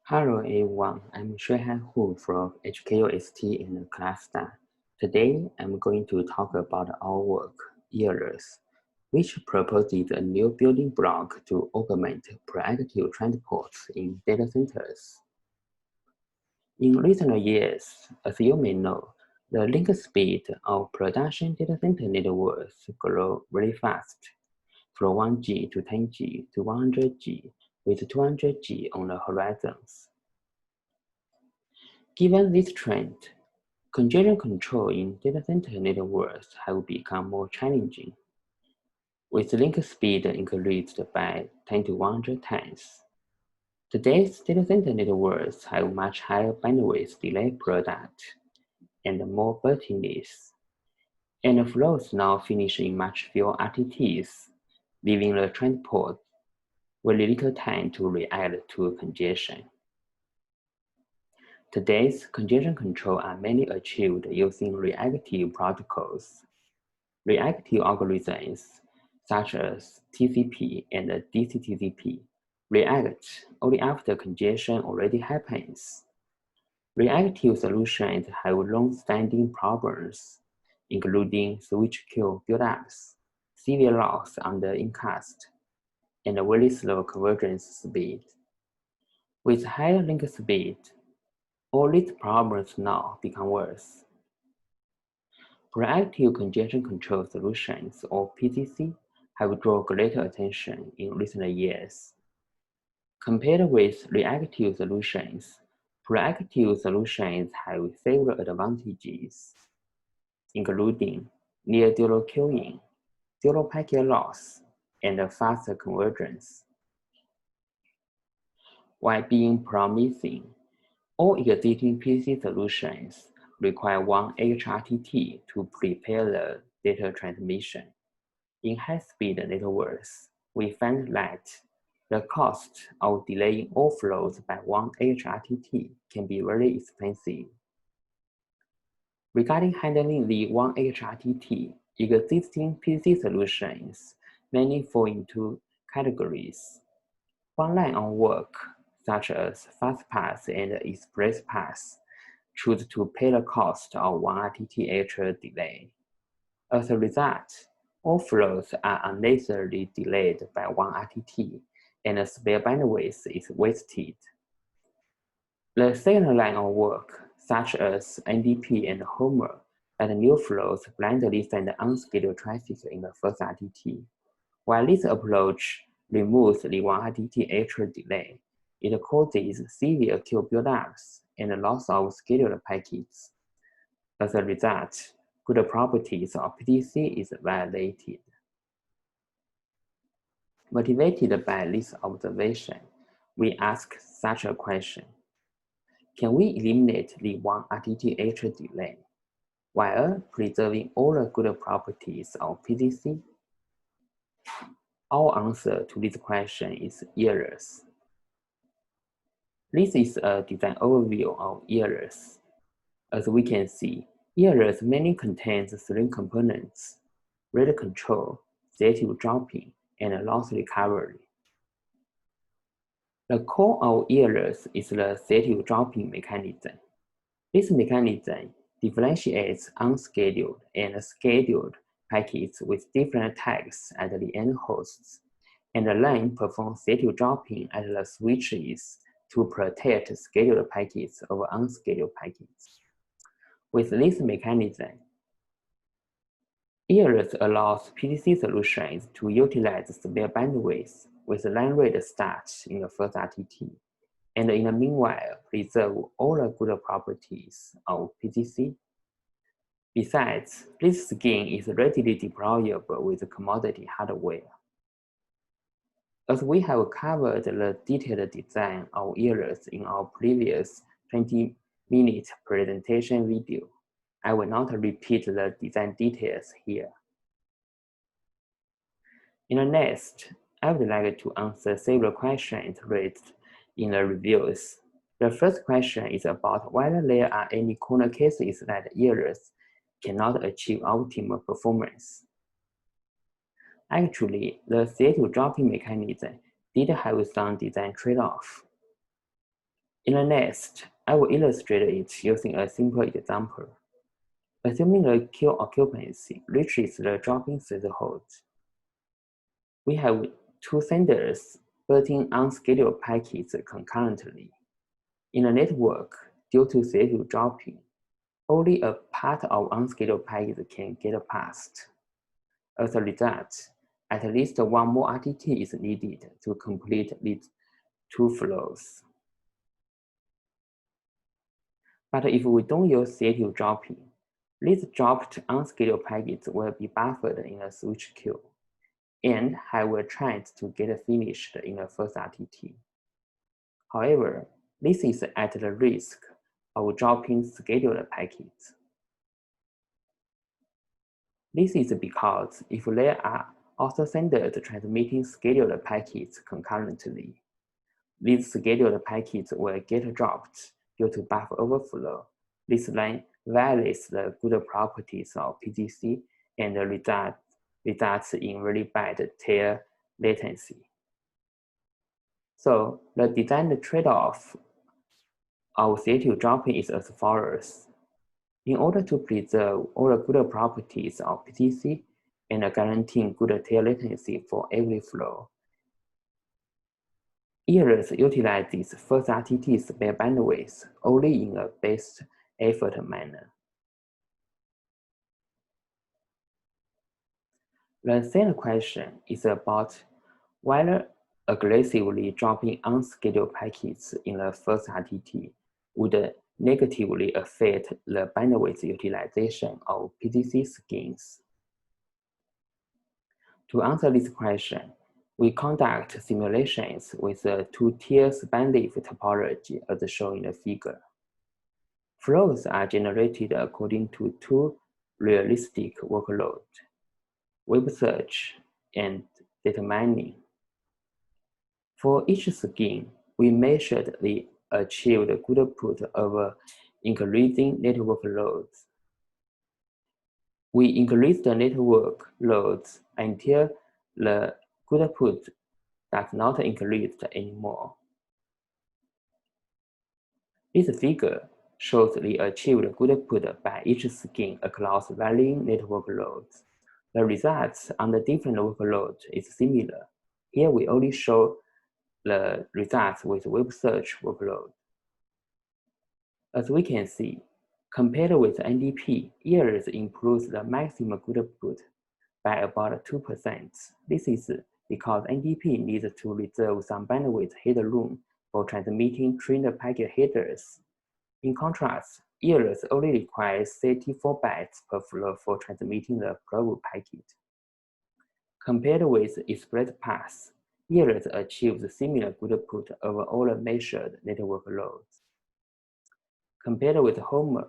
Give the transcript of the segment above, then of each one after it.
Hello everyone, I'm Shuihan Hu from HKUST in Cluster. Today, I'm going to talk about our work, Aeolus, which proposes a new building block to augment proactive transports in data centers. In recent years, as you may know, the link speed of production data center networks grow very fast, from 1G to 10G to 100G, with 200G on the horizons. Given this trend, congestion control in data center networks have become more challenging, with link speed increased by 10 to 100 times. Today's data center networks have much higher bandwidth delay product and more bottlenecks, and flows now finish in much fewer RTTs, leaving the transport very little time to react to congestion. Today's congestion control are mainly achieved using reactive protocols. Reactive algorithms, such as TCP and DCTCP, react only after congestion already happens. Reactive solutions have long-standing problems, including switch queue buildups, severe loss under Incast, and very slow convergence speed. With higher link speed, all these problems now become worse. Proactive congestion control solutions, or PCC, have drawn greater attention in recent years. Compared with reactive solutions, proactive solutions have several advantages, including near-zero queuing, zero packet loss, and faster convergence. While being promising, all existing PC solutions require one HRTT to prepare the data transmission. In high-speed networks, we find that the cost of delaying all flows by one HRTT can be very expensive. Regarding handling the one HRTT, existing PC solutions mainly fall into categories. One line of work, such as FastPass and ExpressPass, choose to pay the cost of one RTTH delay. As a result, all flows are unnecessarily delayed by one RTT, and the spare bandwidth is wasted. The second line of work, such as NDP and Homer, let new flows blindly send unscheduled traffic in the first RTT. While this approach removes the one RTTH delay, it causes severe queue buildups and loss of scheduled packets. As a result, good properties of PTC is violated. Motivated by this observation, we ask such a question. Can we eliminate the one RTTH delay while preserving all the good properties of PTC? Our answer to this question is Aeolus. This is a design overview of Aeolus. As we can see, Aeolus mainly contains three components: rate control, selective dropping, and loss recovery. The core of Aeolus is the selective dropping mechanism. This mechanism differentiates unscheduled and scheduled packets with different tags at the end hosts, and then performs selective dropping at the switches to protect scheduled packets over unscheduled packets. With this mechanism, Aeolus allows PTC solutions to utilize spare bandwidth with line rate start in the first RTT, and in the meanwhile preserve all the good properties of PTC. Besides, this scheme is readily deployable with commodity hardware. As we have covered the detailed design of Aeolus in our previous 20-minute presentation video, I will not repeat the design details here. In the next, I would like to answer several questions raised in the reviews. The first question is about whether there are any corner cases that Aeolus cannot achieve optimal performance. Actually, the selective dropping mechanism did have some design trade-off. In the next, I will illustrate it using a simple example. Assuming the queue occupancy reaches the dropping threshold, we have two senders building unscheduled packets concurrently. In a network, due to selective dropping, only a part of unscheduled packets can get passed. As a result, at least one more RTT is needed to complete these two flows. But if we don't use selective dropping, these dropped unscheduled packets will be buffered in a switch queue and have a chance to get finished in the first RTT. However, this is at the risk of dropping scheduled packets. This is because if there are also senders transmitting scheduled packets concurrently, these scheduled packets will get dropped due to buffer overflow. This then violates the good properties of PGC and results in very bad tail latency. So the design trade-off of selective dropping is as follows. In order to preserve all the good properties of PGC and guaranteeing good tail latency for every flow, Aeolus utilizes first RTT spare bandwidth only in a best effort manner. The second question is about whether aggressively dropping unscheduled packets in the first RTT would negatively affect the bandwidth utilization of PGC schemes. To answer this question, we conduct simulations with a two-tier bandwidth topology as shown in the figure. Flows are generated according to two realistic workloads, web search and data mining. For each scheme, we measured the achieved good put of increasing network loads. We increase the network loads until the good put does not increase anymore. This figure shows the achieved good put by each scheme across varying network loads. The results on the different workloads is similar. Here we only show the results with web search workload. As we can see, compared with NDP, Aeolus improves the maximum good put by about 2%. This is because NDP needs to reserve some bandwidth headroom for transmitting trained packet headers. In contrast, Aeolus only requires 34 bytes per flow for transmitting the probe packet. Compared with ExpressPass, Aeolus achieves similar good put over all the measured network loads. Compared with Homer,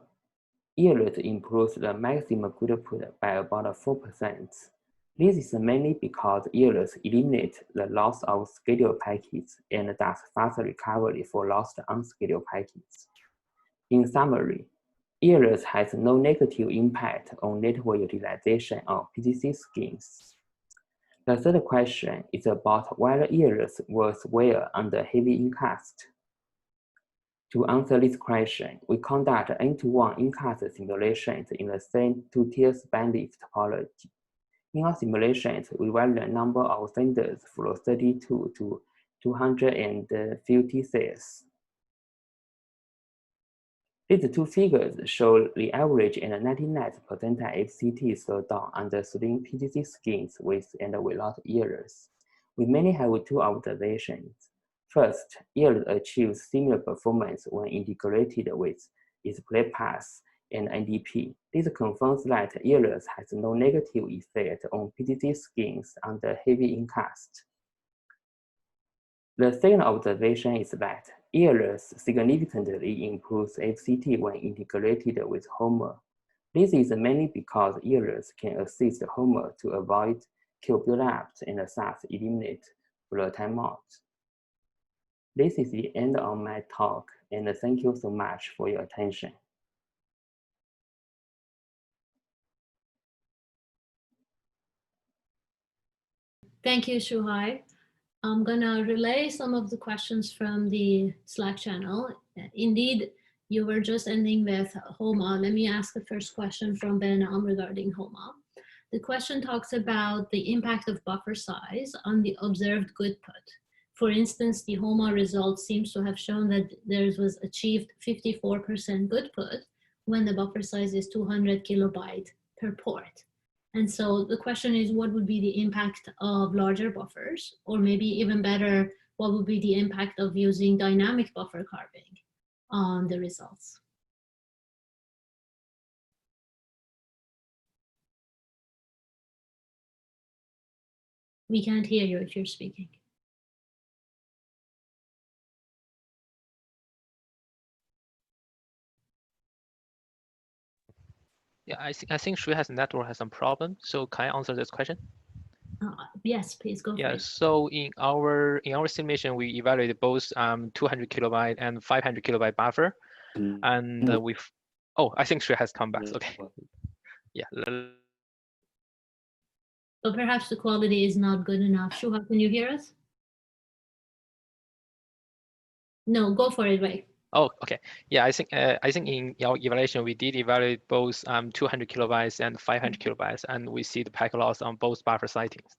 Aeolus improves the maximum good put by about 4%. This is mainly because Aeolus eliminates the loss of scheduled packets and does faster recovery for lost unscheduled packets. In summary, Aeolus has no negative impact on network utilization of PGC schemes. The third question is about whether Aeolus works well under heavy Incast. To answer this question, we conduct N-to-1 Incast simulations in the same two-tier bandwidth topology. In our simulations, we vary the number of senders from 32 to 256. These two figures show the average and 99th percentile FCT slowdown under swing PGC schemes with and without Aeolus. We mainly have two observations. First, Aeolus achieves similar performance when integrated with ExpressPass and NDP. This confirms that Aeolus has no negative effect on PGC schemes under heavy Incast. The second observation is that Aeolus significantly improves FCT when integrated with Homer. This is mainly because Aeolus can assist Homer to avoid queue buildups and thus eliminate flow timeout. This is the end of my talk, and thank you so much for your attention. Thank you, Shuhai. I'm gonna relay some of the questions from the Slack channel. Indeed, you were just ending with HOMA. Let me ask the first question from Benam regarding HOMA. The question talks about the impact of buffer size on the observed good put. For instance, the HOMA result seems to have shown that there was achieved 54% good put when the buffer size is 200 kilobyte per port. And so the question is, what would be the impact of larger buffers? Or maybe even better, what would be the impact of using dynamic buffer carving on the results? We can't hear you if you're speaking. Yeah, I think Shui network has some problem. So can I answer this question? Yes, please go for it. So in our simulation, we evaluated both 200 kilobyte and 500 kilobyte buffer, and we've. Oh, I think Shui has come back. Okay. Yeah. But perhaps the quality is not good enough. Shuha, can you hear us? No, go for it, Ray. Oh, okay. Yeah, I think in our evaluation we did evaluate both 200 kilobytes and 500 kilobytes, and we see the packet loss on both buffer sightings.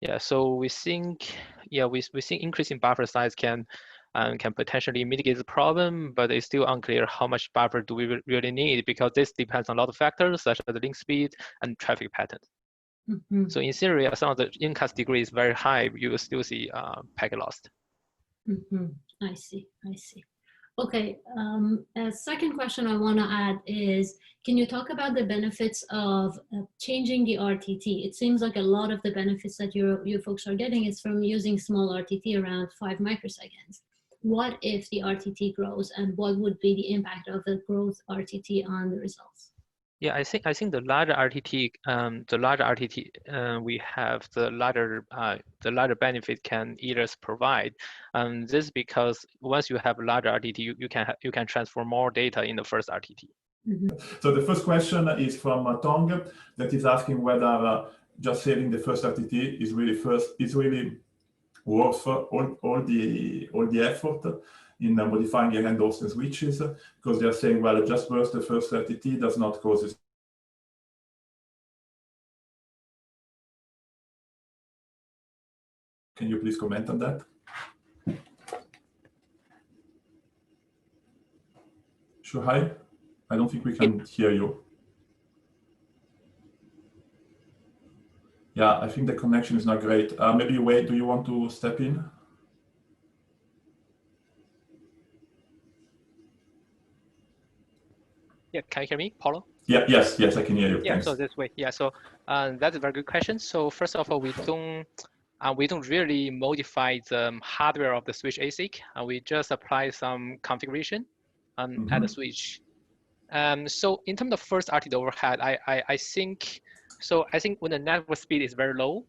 Yeah, so we think we think increasing buffer size can potentially mitigate the problem, but it's still unclear how much buffer do we really need, because this depends on a lot of factors such as the link speed and traffic patterns. Mm-hmm. So in theory, as long as the incast degree is very high, you will still see packet loss. Mm-hmm. I see. Okay, a second question I want to add is, can you talk about the benefits of changing the RTT? It seems like a lot of the benefits that you folks are getting is from using small RTT around 5 microseconds. What if the RTT grows, and what would be the impact of the growth RTT on the results? Yeah, I think the larger RTT, we have the larger benefit can ELS provide. This is because once you have larger RTT, you can transfer more data in the first RTT. Mm-hmm. So the first question is from Tong, that is asking whether just saving the first RTT is really worth all the effort in modifying the handles and switches, because they're saying, well, just burst the first RTT does not cause this. Can you please comment on that? Shuhai, I don't think we can hear you. Yeah, I think the connection is not great. Maybe Wade, do you want to step in? Yeah, can you hear me, Paulo? Yeah, yes, I can hear you. Yeah, thanks. so this way, yeah, so that's a very good question. So first of all, we don't really modify the hardware of the switch ASIC. We just apply some configuration at the switch. So in terms of first RTT overhead, I think when the network speed is very low,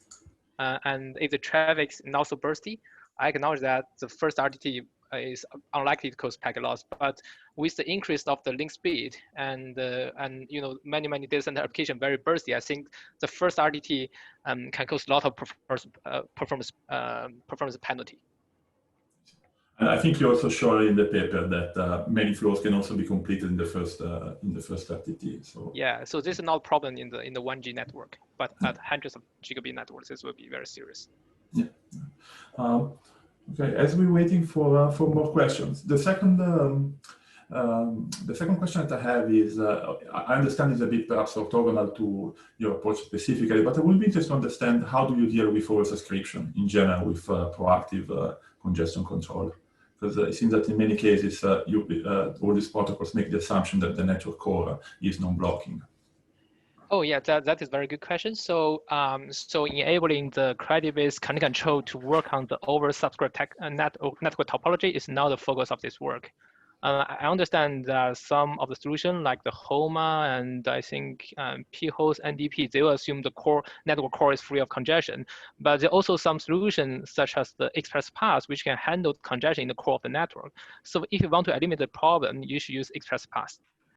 and if the traffic is not so bursty, I acknowledge that the first RTT is unlikely to cause packet loss. But with the increase of the link speed and many data center application very bursty, I think the first RTT can cause a lot of performance penalty. And I think you also show in the paper that many flows can also be completed in the first RTT. So yeah, so this is not a problem in the 1G network, but at hundreds of gigabit networks, this will be very serious. Yeah. Okay, as we're waiting for more questions, the second question that I have is, I understand it's a bit perhaps orthogonal to your approach specifically, but I would be interested to understand how do you deal with oversubscription in general with proactive congestion control? Because it seems that in many cases, all these protocols make the assumption that the network core is non-blocking. Oh yeah, that is a very good question. So enabling the credit-based content control to work on the oversubscribed network topology is now the focus of this work. I understand that some of the solutions like the HOMA and I think P-host NDP, they will assume the network core is free of congestion. But there are also some solutions such as the express path, which can handle congestion in the core of the network. So if you want to eliminate the problem, you should use express path.